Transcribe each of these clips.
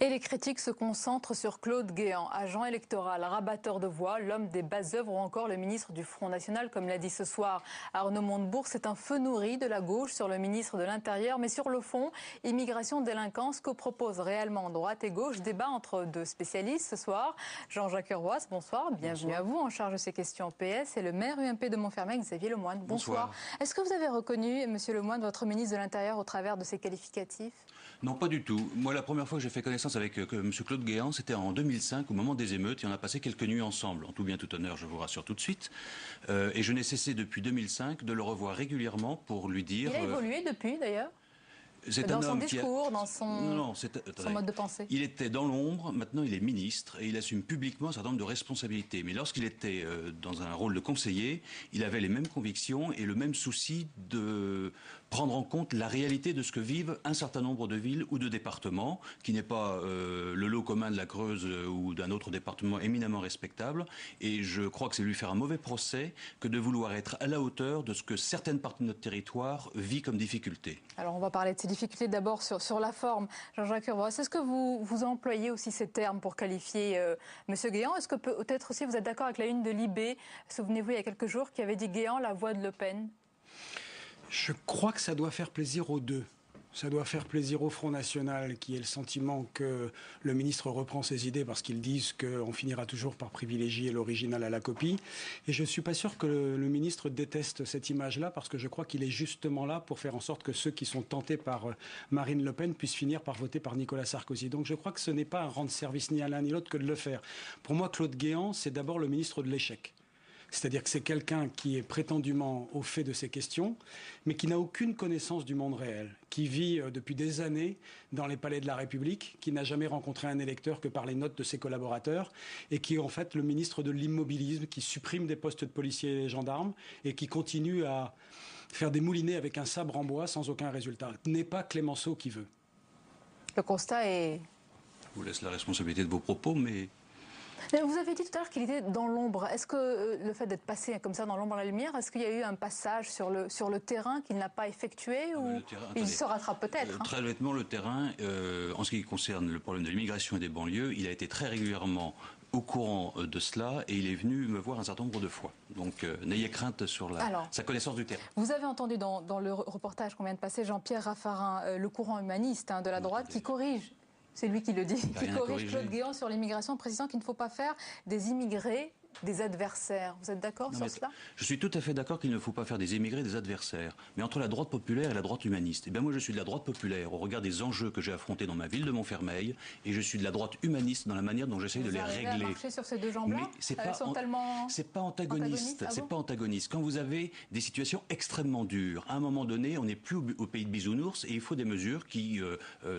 Et les critiques se concentrent sur Claude Guéant, agent électoral, rabatteur de voix, l'homme des basses œuvres ou encore le ministre du Front National, comme l'a dit ce soir Arnaud Montebourg. C'est un feu nourri de la gauche sur le ministre de l'Intérieur. Mais sur le fond, immigration, délinquance, que proposent réellement droite et gauche? Débat entre deux spécialistes ce soir. Jean-Jacques Urvoas, bonsoir, bienvenue à vous, en charge de ces questions PS, et le maire UMP de Montfermeil, Xavier Lemoyne. Bonsoir. Est-ce que vous avez reconnu, monsieur Lemoyne, votre ministre de l'Intérieur au travers de ces qualificatifs? Non, pas du tout. Moi, la première fois que j'ai fait connaissance avec M. Claude Guéant, c'était en 2005, au moment des émeutes, et on a passé quelques nuits ensemble. En tout bien, tout honneur, je vous rassure tout de suite. Et je n'ai cessé depuis 2005 de le revoir régulièrement pour lui dire... Il a évolué depuis, d'ailleurs? Dans son discours, dans son mode de pensée. Il était dans l'ombre, maintenant il est ministre et il assume publiquement un certain nombre de responsabilités. Mais lorsqu'il était dans un rôle de conseiller, il avait les mêmes convictions et le même souci de prendre en compte la réalité de ce que vivent un certain nombre de villes ou de départements, qui n'est pas le lot commun de la Creuse ou d'un autre département éminemment respectable. Et je crois que c'est lui faire un mauvais procès que de vouloir être à la hauteur de ce que certaines parties de notre territoire vivent comme difficulté. Alors on va parler de ces difficultés d'abord sur la forme. Jean-Jacques Urvoas, est-ce que vous employez aussi ces termes pour qualifier M. Guéant? Est-ce que peut-être aussi vous êtes d'accord avec la une de Libé, souvenez-vous, il y a quelques jours, qui avait dit Guéant, la voix de Le Pen? Je crois que ça doit faire plaisir aux deux. Ça doit faire plaisir au Front National, qui ait le sentiment que le ministre reprend ses idées parce qu'ils disent qu'on finira toujours par privilégier l'original à la copie. Et je ne suis pas sûr que le ministre déteste cette image-là, parce que je crois qu'il est justement là pour faire en sorte que ceux qui sont tentés par Marine Le Pen puissent finir par voter par Nicolas Sarkozy. Donc je crois que ce n'est pas un rendre service ni à l'un ni l'autre que de le faire. Pour moi, Claude Guéant, c'est d'abord le ministre de l'échec. C'est-à-dire que c'est quelqu'un qui est prétendument au fait de ces questions, mais qui n'a aucune connaissance du monde réel, qui vit depuis des années dans les palais de la République, qui n'a jamais rencontré un électeur que par les notes de ses collaborateurs, et qui est en fait le ministre de l'immobilisme, qui supprime des postes de policiers et gendarmes, et qui continue à faire des moulinets avec un sabre en bois sans aucun résultat. Ce n'est pas Clémenceau qui veut. Le constat est... Je vous laisse la responsabilité de vos propos, mais... Vous avez dit tout à l'heure qu'il était dans l'ombre. Est-ce que le fait d'être passé comme ça dans l'ombre à la lumière, est-ce qu'il y a eu un passage sur le terrain qu'il n'a pas effectué ou il se rattrape peut-être Très honnêtement, le terrain, en ce qui concerne le problème de l'immigration et des banlieues, il a été très régulièrement au courant de cela et il est venu me voir un certain nombre de fois. Donc n'ayez crainte sur sa connaissance du terrain. Vous avez entendu dans le reportage qu'on vient de passer Jean-Pierre Raffarin, le courant humaniste de la droite, qui corrige. C'est lui qui le dit, qui corrige Claude Guéant sur l'immigration, en précisant qu'il ne faut pas faire des immigrés des adversaires. Vous êtes d'accord sur cela? Je suis tout à fait d'accord qu'il ne faut pas faire des émigrés des adversaires. Mais entre la droite populaire et la droite humaniste, eh bien moi je suis de la droite populaire au regard des enjeux que j'ai affrontés dans ma ville de Montfermeil, et je suis de la droite humaniste dans la manière dont j'essaye de les régler. Vous marcher sur ces deux jambes-là? C'est pas antagoniste. C'est pas antagoniste. Quand vous avez des situations extrêmement dures, à un moment donné, on n'est plus au pays de bisounours et il faut des mesures qui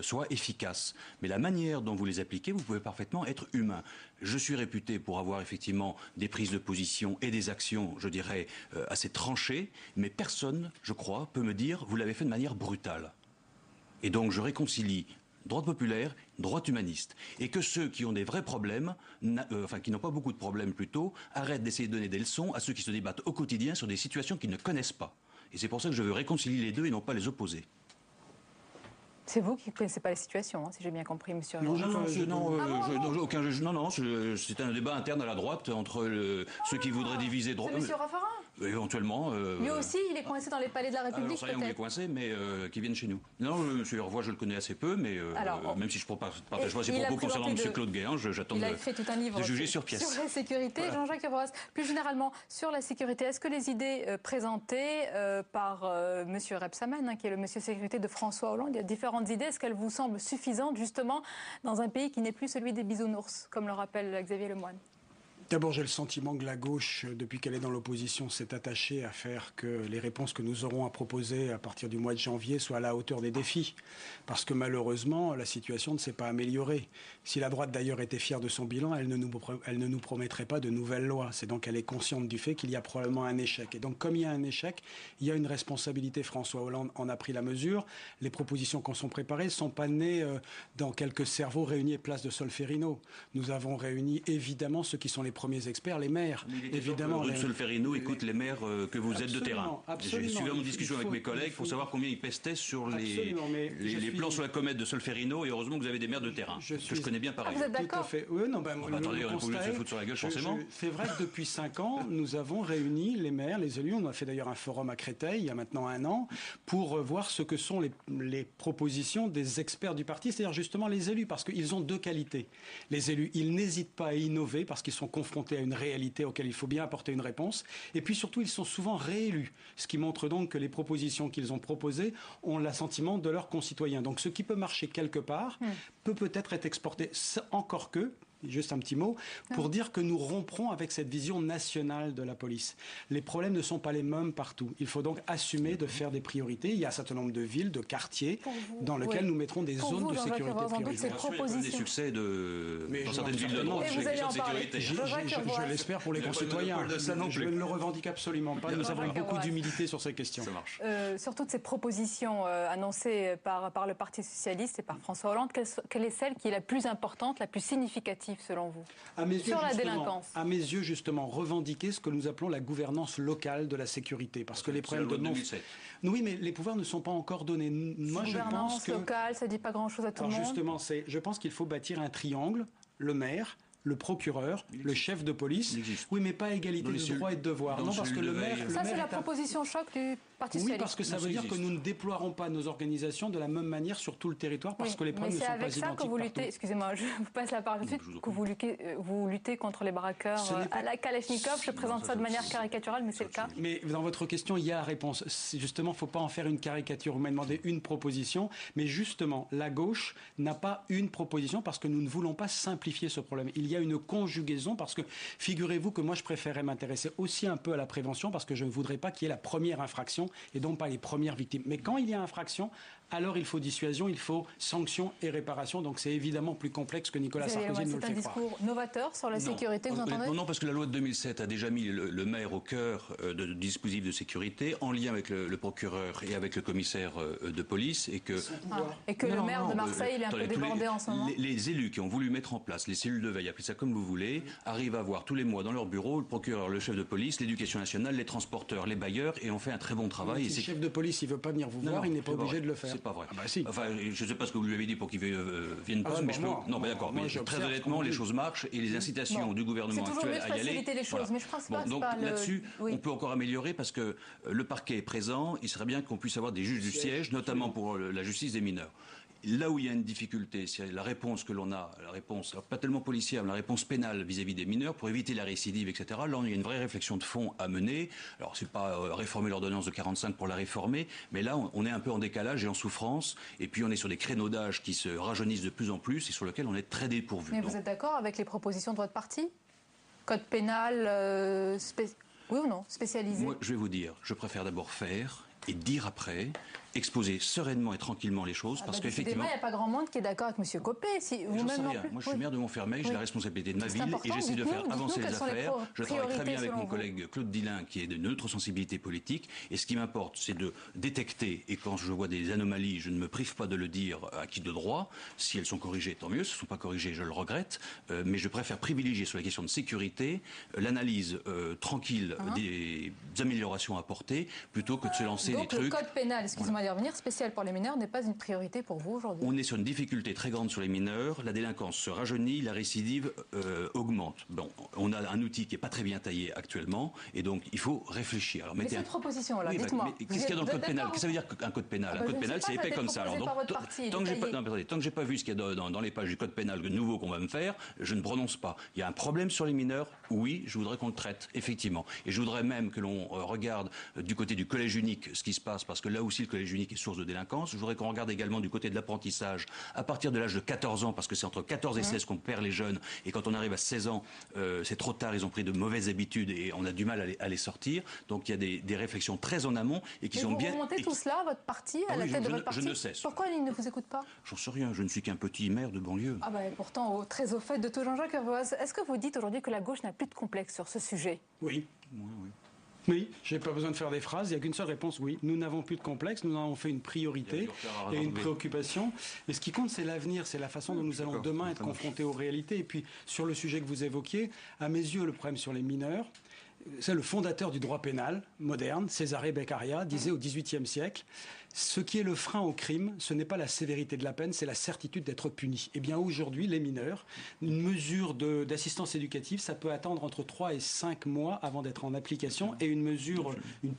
soient efficaces. Mais la manière dont vous les appliquez, vous pouvez parfaitement être humain. Je suis réputé pour avoir effectivement des prises de position et des actions, je dirais, assez tranchées, mais personne, je crois, peut me dire « vous l'avez fait de manière brutale ». Et donc je réconcilie droite populaire, droite humaniste. Et que ceux qui ont des vrais problèmes, qui n'ont pas beaucoup de problèmes plutôt, arrêtent d'essayer de donner des leçons à ceux qui se débattent au quotidien sur des situations qu'ils ne connaissent pas. Et c'est pour ça que je veux réconcilier les deux et non pas les opposer. C'est vous qui ne connaissez pas les situations, si j'ai bien compris, monsieur. Non, c'est un débat interne à la droite entre ceux qui voudraient diviser droite. C'est monsieur Raffarin? Éventuellement. Lui aussi, il est coincé dans les palais de la République, peut-être. Il est coincé, mais qui viennent chez nous. Non, monsieur Urvoas, je le connais assez peu, mais même si je ne partage pas ses propos concernant monsieur Claude Guéant, j'attends de juger sur pièce. Sur la sécurité, voilà. Jean-Jacques Urvoas, plus généralement, sur la sécurité, est-ce que les idées présentées par monsieur Rebsamen, qui est le monsieur sécurité de François Hollande, il y a différentes idées, est-ce qu'elles vous semblent suffisantes, justement, dans un pays qui n'est plus celui des bisounours, comme le rappelle Xavier Lemoyne? D'abord, j'ai le sentiment que la gauche, depuis qu'elle est dans l'opposition, s'est attachée à faire que les réponses que nous aurons à proposer à partir du mois de janvier soient à la hauteur des défis. Parce que malheureusement, la situation ne s'est pas améliorée. Si la droite d'ailleurs était fière de son bilan, elle ne nous promettrait pas de nouvelles lois. C'est donc qu'elle est consciente du fait qu'il y a probablement un échec. Et donc comme il y a un échec, il y a une responsabilité. François Hollande en a pris la mesure. Les propositions qu'on sont préparées ne sont pas nées dans quelques cerveaux réunis place de Solferino. Nous avons réuni évidemment ceux qui sont les premiers experts, les maires. Évidemment, Ruud Solferino écoute les maires que vous êtes de terrain. J'ai suivi une discussion avec mes collègues pour savoir combien ils pestaient sur les plans sur la comète de Solferino, et heureusement que vous avez des maires de terrain, que je connais bien pareil. Vous êtes d'accord? Oui, non, attendez, on est obligé de se foutre sur la gueule, forcément. C'est vrai que depuis 5 ans, nous avons réuni les maires, les élus. On a fait d'ailleurs un forum à Créteil, il y a maintenant 1 an, pour voir ce que sont les propositions des experts du parti, c'est-à-dire justement les élus, parce qu'ils ont 2 qualités. Les élus, ils n'hésitent pas à innover parce qu'ils sont confrontés à une réalité auquel il faut bien apporter une réponse. Et puis surtout, ils sont souvent réélus, ce qui montre donc que les propositions qu'ils ont proposées ont l'assentiment de leurs concitoyens. Donc ce qui peut marcher quelque part peut peut-être être exporté, encore que... Juste un petit mot, pour dire que nous romprons avec cette vision nationale de la police. Les problèmes ne sont pas les mêmes partout. Il faut donc assumer de faire des priorités. Il y a un certain nombre de villes, de quartiers, dans lesquels nous mettrons des zones de sécurité prioritaires. Il y a des succès dans certaines villes de droit. Je l'espère pour les concitoyens. Je ne le revendique absolument pas. Nous avons beaucoup d'humilité sur ces questions. Ça marche. Sur toutes ces propositions annoncées par le Parti socialiste et par François Hollande, quelle est celle qui est la plus importante, la plus significative selon vous, sur la délinquance? À mes yeux, justement, revendiquer ce que nous appelons la gouvernance locale de la sécurité. Parce que les problèmes de 2007. Oui, mais les pouvoirs ne sont pas encore donnés. Moi, je pense que... locale, ça ne dit pas grand-chose à tout le monde. Justement, je pense qu'il faut bâtir un triangle, le maire, le procureur, le chef de police. Oui, mais pas égalité de droits et de devoirs. Non, parce que le maire... Ça, c'est la proposition choc du Parti socialiste. Oui, parce que ça veut dire que nous ne déploierons pas nos organisations de la même manière sur tout le territoire, parce que les problèmes ne sont pas identiques partout. Mais c'est avec ça que vous luttez, excusez-moi, je vous passe la parole tout de suite, que vous luttez contre les braqueurs à la Kalachnikov. Je présente ça de manière caricaturale, mais c'est le cas. Mais dans votre question, il y a la réponse. Justement, il ne faut pas en faire une caricature. Vous m'avez demandé une proposition, mais justement, la gauche n'a pas une proposition parce que nous ne voulons pas simplifier ce problème. Il y a une conjugaison parce que, figurez-vous que moi, je préférerais m'intéresser aussi un peu à la prévention parce que je ne voudrais pas qu'il y ait la première infraction et donc pas les premières victimes. Mais quand il y a infraction, alors il faut dissuasion, il faut sanction et réparation. Donc c'est évidemment plus complexe que Nicolas Sarkozy ne le fait croire. C'est un discours novateur sur la sécurité que vous entendez? Non, parce que la loi de 2007 a déjà mis le maire au cœur de dispositifs de sécurité, en lien avec le procureur et avec le commissaire de police. Et que le maire de Marseille, il est un peu débordé en ce moment. Les élus qui ont voulu mettre en place les cellules de veille, appelez ça comme vous voulez, arrivent à voir tous les mois dans leur bureau le procureur, le chef de police, l'éducation nationale, les transporteurs, les bailleurs, et on fait un très bon travail. Si le chef de police, il ne veut pas venir vous voir, il n'est pas obligé de le faire. C'est pas vrai. Ah bah si. Enfin, je ne sais pas ce que vous lui avez dit pour qu'il vienne pas, mais je peux... Non, mais d'accord. Mais très honnêtement, les choses marchent et les incitations du gouvernement actuel à y aller... les choses, mais je pense pas donc là-dessus, on peut encore améliorer parce que le parquet est présent. Il serait bien qu'on puisse avoir des juges du siège, notamment pour la justice des mineurs. Là où il y a une difficulté, c'est la réponse que l'on a, la réponse, pas tellement policière, mais la réponse pénale vis-à-vis des mineurs pour éviter la récidive, etc. Là, il y a une vraie réflexion de fond à mener. Alors, c'est pas réformer l'ordonnance de 45 pour la réformer, mais là, on est un peu en décalage et en souffrance. Et puis, on est sur des créneaux d'âge qui se rajeunissent de plus en plus et sur lesquels on est très dépourvu. Mais vous êtes d'accord avec les propositions de votre parti? Code pénal, oui ou non, spécialisé? Moi, je vais vous dire, je préfère d'abord faire et dire après, exposer sereinement et tranquillement les choses, parce qu'effectivement... Il n'y a pas grand monde qui est d'accord avec M. Copé. Si vous-même non plus. Moi, je suis maire de Montfermeil, j'ai la responsabilité de ma ville et j'essaie de faire avancer les affaires. Je travaille très bien avec mon collègue Claude Dillin, qui est de notre sensibilité politique. Et ce qui m'importe, c'est de détecter, et quand je vois des anomalies, je ne me prive pas de le dire à qui de droit. Si elles sont corrigées, tant mieux. Si elles ne sont pas corrigées, je le regrette. Mais je préfère privilégier sur la question de sécurité l'analyse tranquille des améliorations apportées, plutôt que de se lancer des trucs... Donc le code pénal, excusez-moi d'y revenir, spécial pour les mineurs, n'est pas une priorité pour vous aujourd'hui? On est sur une difficulté très grande sur les mineurs. La délinquance se rajeunit, la récidive augmente. Bon, on a un outil qui n'est pas très bien taillé actuellement, et donc il faut réussir. Alors, mais cette proposition-là, dites-moi. Qu'est-ce qu'il y a dans le code pénal? Qu'est-ce que ça veut dire qu'un code pénal? Un code pénal, c'est épais comme ça. Alors, tant que j'ai pas vu ce qu'il y a dans les pages du code pénal nouveau qu'on va me faire, je ne prononce pas. Il y a un problème sur les mineurs. Oui, je voudrais qu'on le traite, effectivement. Et je voudrais même que l'on regarde du côté du collège unique ce qui se passe, parce que là aussi le collège unique est source de délinquance. Je voudrais qu'on regarde également du côté de l'apprentissage à partir de l'âge de 14 ans, parce que c'est entre 14 et 16 qu'on perd les jeunes, et quand on arrive à 16 ans, c'est trop tard, ils ont pris de mauvaises habitudes et on a du mal à les sortir. Donc il y a des réflexions très en amont et qui sont bien... Vous remontez tout cela, votre parti, à la tête de votre parti? Je ne cesse. Pourquoi il ne vous écoute pas? J'en sais rien, je ne suis qu'un petit maire de banlieue. Ah ben pourtant, très au fait de tout Jean-Jacques Urvoas. Est-ce que vous dites aujourd'hui que la gauche n'a plus de complexe sur ce sujet? Oui. Oui. Oui, je n'ai pas besoin de faire des phrases, il n'y a qu'une seule réponse, oui. Nous n'avons plus de complexe, nous en avons fait une priorité et une préoccupation. Et ce qui compte, c'est l'avenir, c'est la façon dont nous allons demain être confrontés aux réalités. Et puis, sur le sujet que vous évoquiez, à mes yeux, le problème sur les mineurs, c'est le fondateur du droit pénal moderne, Cesare Beccaria, disait au XVIIIe siècle, ce qui est le frein au crime, ce n'est pas la sévérité de la peine, c'est la certitude d'être puni. Eh bien aujourd'hui, les mineurs, une mesure d'assistance éducative, ça peut attendre entre 3 et 5 mois avant d'être en application, et une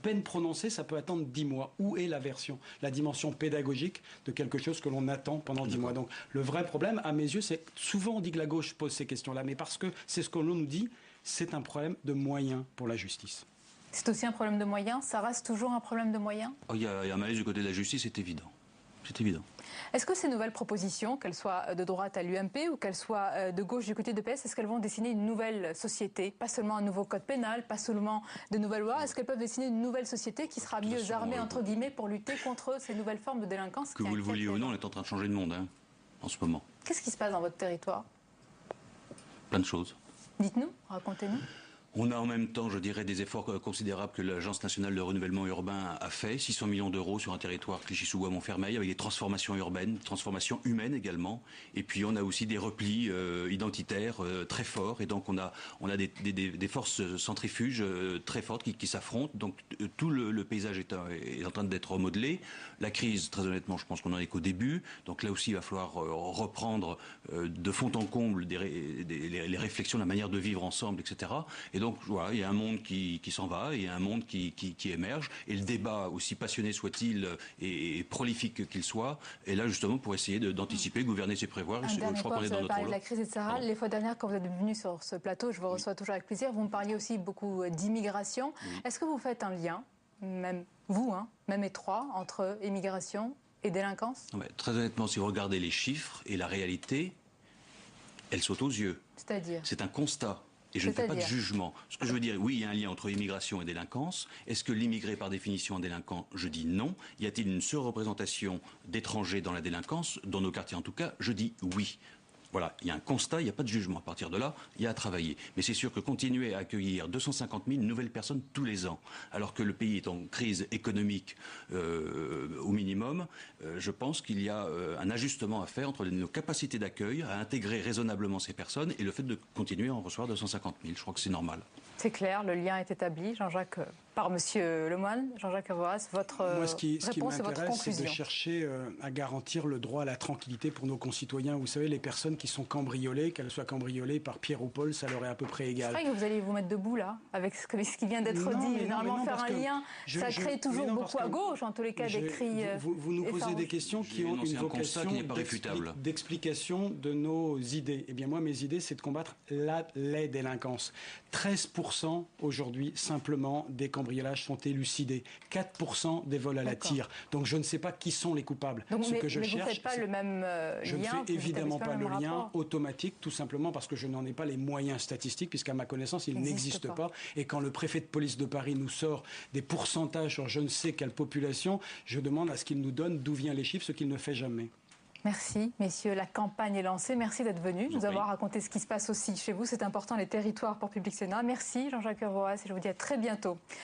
peine prononcée, ça peut attendre 10 mois. Où est la dimension pédagogique de quelque chose que l'on attend pendant 10 mois? Donc le vrai problème, à mes yeux, c'est souvent on dit que la gauche pose ces questions-là, mais parce que c'est ce que l'on nous dit, c'est un problème de moyens pour la justice. C'est aussi un problème de moyens? Ça reste toujours un problème de moyens? Il y a un malaise du côté de la justice, c'est évident. C'est évident. Est-ce que ces nouvelles propositions, qu'elles soient de droite à l'UMP ou qu'elles soient de gauche du côté de PS, est-ce qu'elles vont dessiner une nouvelle société? Pas seulement un nouveau code pénal, pas seulement de nouvelles lois. Est-ce qu'elles peuvent dessiner une nouvelle société qui sera mieux armée, entre guillemets, pour lutter contre ces nouvelles formes de délinquance? Que vous le vouliez ou non, on est en train de changer de monde en ce moment. Qu'est-ce qui se passe dans votre territoire? Plein de choses. Dites-nous, racontez-nous. On a en même temps, je dirais, des efforts considérables que l'Agence nationale de renouvellement urbain a fait. 600 millions d'euros sur un territoire Clichy-sous-Bois-Montfermeil, avec des transformations urbaines, transformations humaines également. Et puis on a aussi des replis identitaires très forts. Et donc on a des forces centrifuges très fortes qui s'affrontent. Donc tout le paysage est en train d'être remodelé. La crise, très honnêtement, je pense qu'on en est qu'au début. Donc là aussi, il va falloir reprendre de fond en comble les réflexions, la manière de vivre ensemble, etc. Et donc voilà, il y a un monde qui s'en va, et il y a un monde qui émerge, et le débat, aussi passionné soit-il et prolifique qu'il soit, est là justement pour essayer d'anticiper, gouverner, c'est prévoir. Je crois qu'on est dans notre rôle. De la crise, etc. Les fois dernières, quand vous êtes venu sur ce plateau, je vous reçois toujours avec plaisir, vous me parliez aussi beaucoup d'immigration. Oui. Est-ce que vous faites un lien, même vous, même étroit, entre immigration et délinquance? Très honnêtement, si vous regardez les chiffres et la réalité, elles sautent aux yeux. C'est-à-dire? C'est un constat. Et je ne fais pas de jugement. Ce que je veux dire, oui, il y a un lien entre immigration et délinquance. Est-ce que l'immigré, par définition, est délinquant? Je dis non. Y a-t-il une surreprésentation d'étrangers dans la délinquance? Dans nos quartiers, en tout cas, je dis oui. Voilà, il y a un constat, il n'y a pas de jugement. À partir de là, il y a à travailler. Mais c'est sûr que continuer à accueillir 250 000 nouvelles personnes tous les ans, alors que le pays est en crise économique au minimum, je pense qu'il y a un ajustement à faire entre nos capacités d'accueil, à intégrer raisonnablement ces personnes, et le fait de continuer à en recevoir 250 000. Je crois que c'est normal. C'est clair, le lien est établi, Jean-Jacques, par Monsieur Lemoine. Jean-Jacques Urvoas, votre réponse et votre conclusion. C'est de chercher à garantir le droit à la tranquillité pour nos concitoyens. Vous savez, les personnes qui sont cambriolées, qu'elles soient cambriolées par Pierre ou Paul, ça leur est à peu près égal. C'est vrai que vous allez vous mettre debout là, avec ce qui vient d'être dit. Généralement, faire un lien, ça crée toujours beaucoup à gauche, en tous les cas, des cris. Vous nous posez des questions qui ont une vocation d'explication de nos idées. Eh bien, moi, mes idées, c'est de combattre les délinquances. 13% aujourd'hui, simplement, des cambriolages sont élucidés. 4% des vols à la tire. Donc, je ne sais pas qui sont les coupables. Donc, mais vous ne faites pas le même lien? Je ne fais évidemment pas le lien automatique, tout simplement parce que je n'en ai pas les moyens statistiques, puisqu'à ma connaissance, il n'existe pas. Et quand le préfet de police de Paris nous sort des pourcentages sur je ne sais quelle population, je demande à ce qu'il nous donne d'où viennent les chiffres, ce qu'il ne fait jamais. Merci, messieurs. La campagne est lancée. Merci d'être venus, nous avoir raconté ce qui se passe aussi chez vous. C'est important, les territoires pour Public Sénat. Merci, Jean-Jacques Urvoas, et je vous dis à très bientôt.